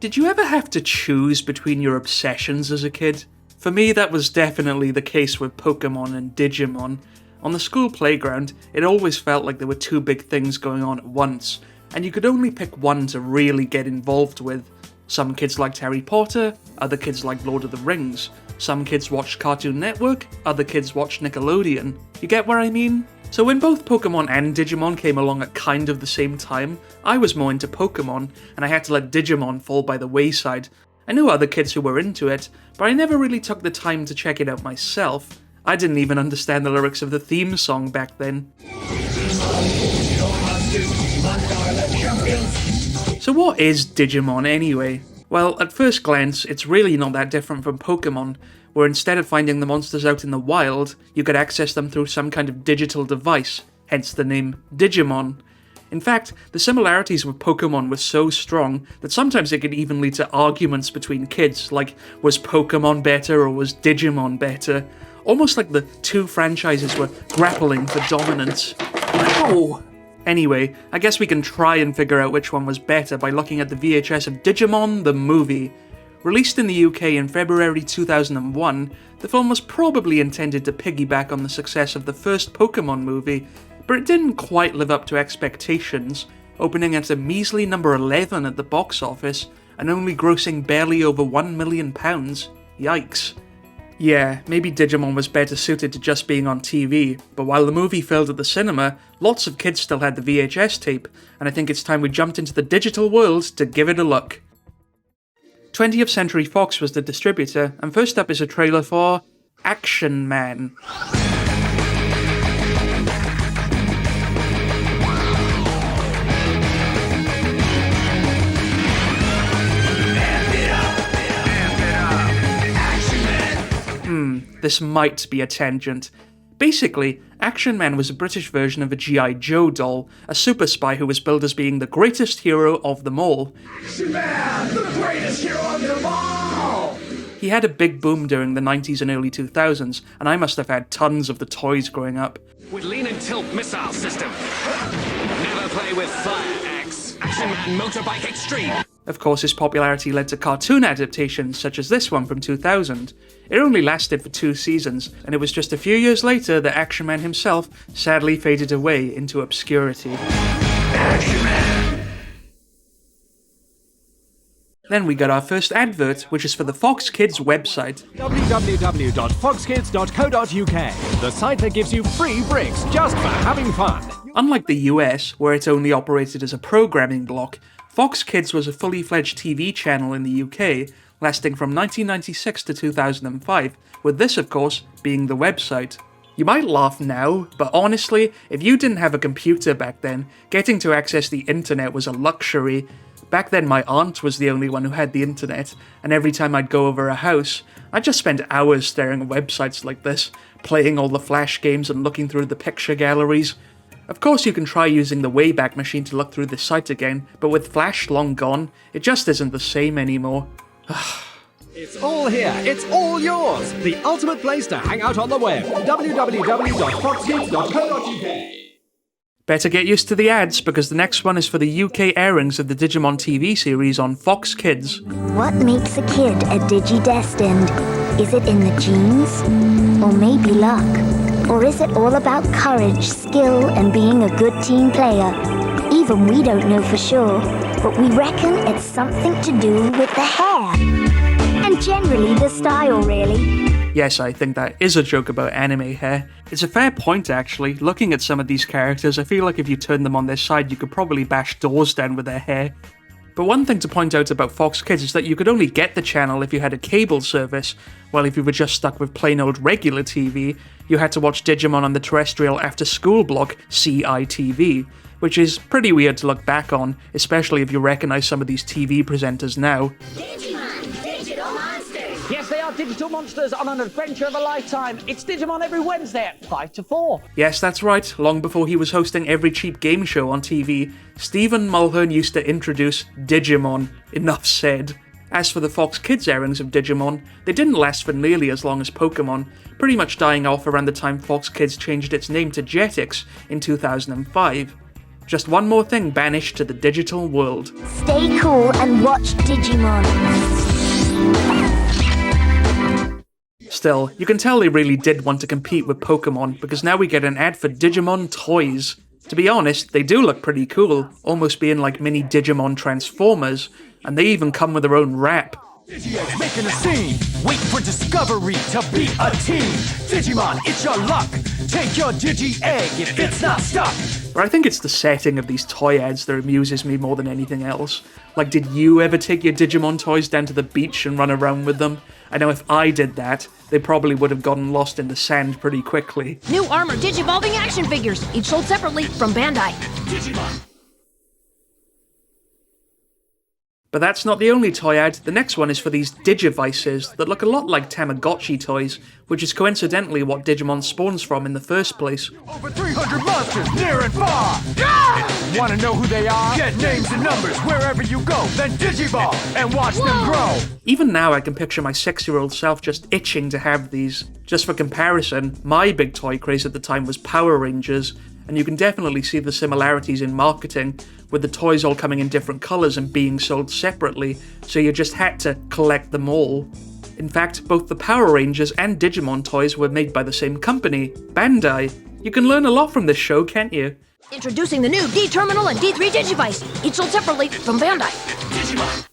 Did you ever have to choose between your obsessions as a kid? For me, that was definitely the case with Pokemon and Digimon. On the school playground, it always felt like there were two big things going on at once, and you could only pick one to really get involved with. Some kids liked Harry Potter, other kids liked Lord of the Rings. Some kids watched Cartoon Network, other kids watched Nickelodeon. You get what I mean? So when both Pokemon and Digimon came along at kind of the same time, I was more into Pokemon, and I had to let Digimon fall by the wayside. I knew other kids who were into it, but I never really took the time to check it out myself. I didn't even understand the lyrics of the theme song back then. So what is Digimon anyway? Well, at first glance, it's really not that different from Pokemon, where instead of finding the monsters out in the wild, you could access them through some kind of digital device, hence the name Digimon. In fact, the similarities with Pokemon were so strong that sometimes it could even lead to arguments between kids, like, was Pokemon better or was Digimon better? Almost like the two franchises were grappling for dominance. Ow! Anyway, I guess we can try and figure out which one was better by looking at the VHS of Digimon, the movie. Released in the UK in February 2001, the film was probably intended to piggyback on the success of the first Pokemon movie, but it didn't quite live up to expectations, opening at a measly number 11 at the box office, and only grossing barely over £1 million. Yikes. Yeah, maybe Digimon was better suited to just being on TV, but while the movie failed at the cinema, lots of kids still had the VHS tape, and I think it's time we jumped into the digital world to give it a look. 20th Century Fox was the distributor, and first up is a trailer for Action Man. This might be a tangent. Basically, Action Man was a British version of a G.I. Joe doll, a super spy who was billed as being the greatest hero of them all. Action Man, the greatest hero of them all! He had a big boom during the 90s and early 2000s, and I must have had tons of the toys growing up. With lean and tilt missile system. Never play with fire axe. Action Man Motorbike Extreme. Of course, his popularity led to cartoon adaptations such as this one from 2000. It only lasted for 2 seasons, and it was just a few years later that Action Man himself sadly faded away into obscurity. Action Man! Then we got our first advert, which is for the Fox Kids website. www.foxkids.co.uk, the site that gives you free bricks just for having fun. Unlike the US, where it only operated as a programming block, Fox Kids was a fully fledged TV channel in the UK, lasting from 1996 to 2005, with this, of course, being the website. You might laugh now, but honestly, if you didn't have a computer back then, getting to access the internet was a luxury. Back then my aunt was the only one who had the internet, and every time I'd go over her house, I'd just spend hours staring at websites like this, playing all the Flash games and looking through the picture galleries. Of course you can try using the Wayback Machine to look through the site again, but with Flash long gone, it just isn't the same anymore. It's all here, it's all yours! The ultimate place to hang out on the web. www.foxkids.co.uk. Better get used to the ads, because the next one is for the UK airings of the Digimon TV series on Fox Kids. What makes a kid a Digi-destined? Is it in the genes? Or maybe luck? Or is it all about courage, skill, and being a good team player? Even we don't know for sure, but we reckon it's something to do with the hair. And generally the style, really. Yes, I think that is a joke about anime hair. It's a fair point, actually. Looking at some of these characters, I feel like if you turned them on their side, you could probably bash doors down with their hair. But one thing to point out about Fox Kids is that you could only get the channel if you had a cable service, while if you were just stuck with plain old regular TV, you had to watch Digimon on the terrestrial after-school block CITV, which is pretty weird to look back on, especially if you recognise some of these TV presenters now. Digimon, digital monsters! Yes, they are digital monsters on an adventure of a lifetime. It's Digimon every Wednesday at 5 to 4. Yes, that's right. Long before he was hosting every cheap game show on TV, Stephen Mulhern used to introduce Digimon. Enough said. As for the Fox Kids airings of Digimon, they didn't last for nearly as long as Pokemon, pretty much dying off around the time Fox Kids changed its name to Jetix in 2005. Just one more thing banished to the digital world. Stay cool and watch Digimon. Still, you can tell they really did want to compete with Pokemon, because now we get an ad for Digimon toys. To be honest, they do look pretty cool, almost being like mini Digimon Transformers, and they even come with their own rap. Digi-Egg making a scene. Wait for discovery to be a team. Digimon, it's your luck. Take your Digi-Egg if it's not stuck. But I think it's the setting of these toy ads that amuses me more than anything else. Like, did you ever take your Digimon toys down to the beach and run around with them? I know if I did that, they probably would have gotten lost in the sand pretty quickly. New Armor Digivolving action figures, each sold separately from Bandai. Digimon. But that's not the only toy ad. The next one is for these Digivices that look a lot like Tamagotchi toys, which is coincidentally what Digimon spawns from in the first place. Over 300 monsters near and far. Yeah! Want to know who they are? Get names and numbers wherever you go. Then Digivolve and watch them grow. Even now I can picture my 6-year-old self just itching to have these. Just for comparison, my big toy craze at the time was Power Rangers, and you can definitely see the similarities in marketing, with the toys all coming in different colours and being sold separately, so you just had to collect them all. In fact, both the Power Rangers and Digimon toys were made by the same company, Bandai. You can learn a lot from this show, can't you? Introducing the new D-Terminal and D3 Digivice, each sold separately from Bandai. Digimon.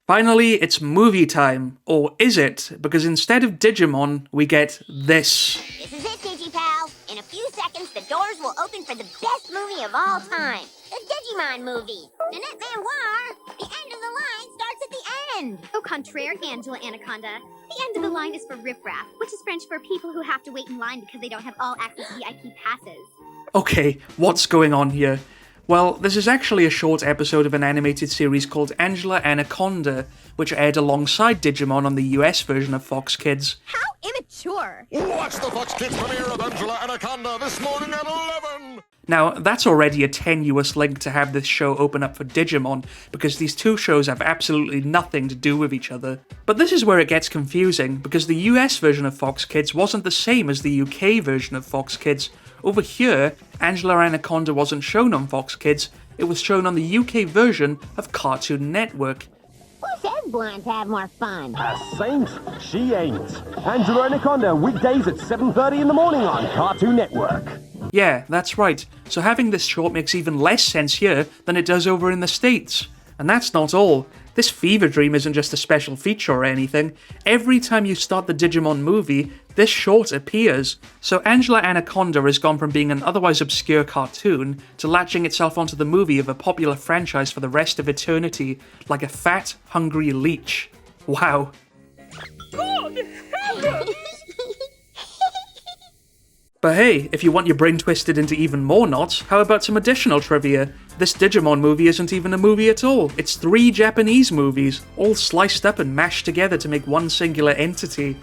Finally, it's movie time. Or is it? Because instead of Digimon, we get this. This is it, DigiPal. In a few seconds, the doors will open for the best movie of all time. The Digimon movie. Nanette Manoir. The end of the line starts at the end. Au contraire, Angela Anaconda. The end of the line is for riffraff, which is French for people who have to wait in line because they don't have all-access VIP passes. Okay, what's going on here? Well, this is actually a short episode of an animated series called Angela Anaconda, which aired alongside Digimon on the US version of Fox Kids. How immature! Watch the Fox Kids premiere of Angela Anaconda this morning at 11! Now, that's already a tenuous link to have this show open up for Digimon, because these two shows have absolutely nothing to do with each other. But this is where it gets confusing, because the US version of Fox Kids wasn't the same as the UK version of Fox Kids. Over here, Angela Anaconda wasn't shown on Fox Kids, it was shown on the UK version of Cartoon Network. Who says blondes have more fun? A saint? She ain't. Angela Anaconda, weekdays at 7:30 in the morning on Cartoon Network. Yeah, that's right. So having this short makes even less sense here than it does over in the States. And that's not all. This fever dream isn't just a special feature or anything. Every time you start the Digimon movie, this short appears. So Angela Anaconda has gone from being an otherwise obscure cartoon to latching itself onto the movie of a popular franchise for the rest of eternity, like a fat, hungry leech. Wow. But hey, if you want your brain twisted into even more knots, how about some additional trivia? This Digimon movie isn't even a movie at all. It's 3 Japanese movies, all sliced up and mashed together to make one singular entity.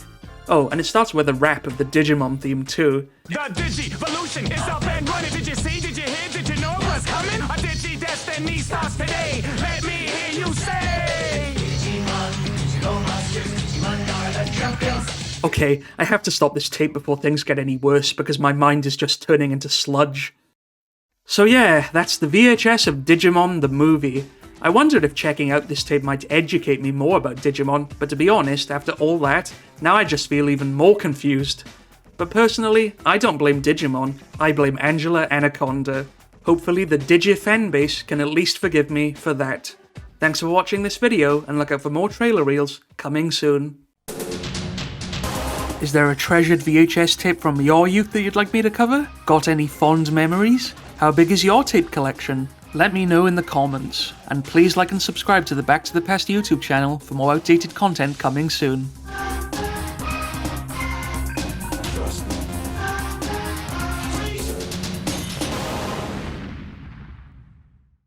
Oh, and it starts with a rap of the Digimon theme too. The Digivolution is up and running. Did you see? Did you hear? Did you know what's coming? A Digi Destiny starts today. Let me hear you say. Digimon, Digimon Monsters, Digimon are the champions. Okay, I have to stop this tape before things get any worse because my mind is just turning into sludge. So yeah, that's the VHS of Digimon the movie. I wondered if checking out this tape might educate me more about Digimon, but to be honest, after all that, now I just feel even more confused. But personally, I don't blame Digimon, I blame Angela Anaconda. Hopefully the Digi fanbase can at least forgive me for that. Thanks for watching this video, and look out for more trailer reels coming soon. Is there a treasured VHS tape from your youth that you'd like me to cover? Got any fond memories? How big is your tape collection? Let me know in the comments. And please like and subscribe to the Back to the Past YouTube channel for more outdated content coming soon.